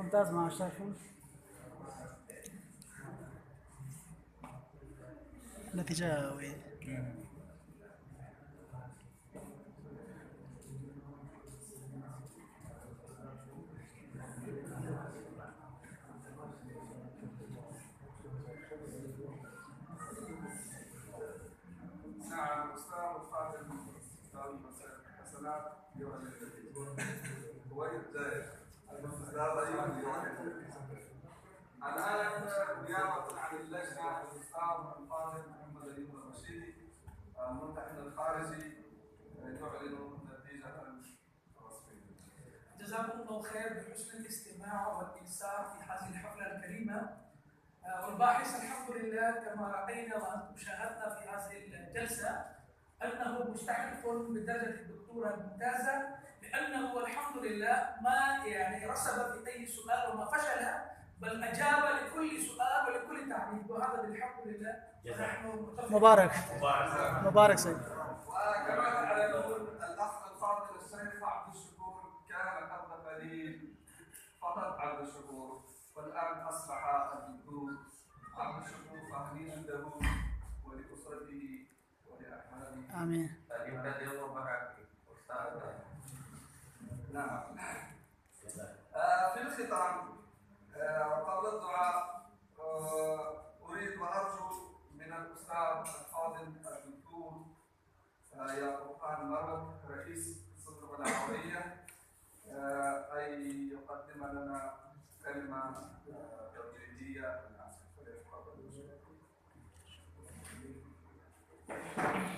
ممتاز ما شايفين النتيجة وين؟ نعم أستاذ فاضل حسنات وين الآن نيابة عن اللجنة الأستاذ الفاضل محمد أيوب الرشيدي الممتحن الخارجي يعلن النتيجة الرسمية. جزاكم الله خير بحسن الاستماع والإنصات في هذه الحفلة الكريمة. والباحث الحمد لله كما رأينا وشاهدنا في هذه الجلسة أنه مستحق بدرجة الدكتوراه الممتازة، لأنه الحمد لله ما رسب في أي سؤال وما فشل، بل أجاب لكل سؤال ولكل تعليق، وهذا بالحمد لله ونحن مبارك سيد. وكما تعلمون الأخ الفاضل الشيخ عبد الشكور كان قبل قليل فقط عبد الشكور، والآن أصبح الدكتور عبد الشكور فهنيئا له ولأسرته ولأحفاده. آمين. نعم. في الختام وقبل الدعاء أريد وأرجو من الأستاذ الفاضل الدكتور يعقوب مروك رئيس الصندوق العربية أن يقدم لنا كلمة توجيهية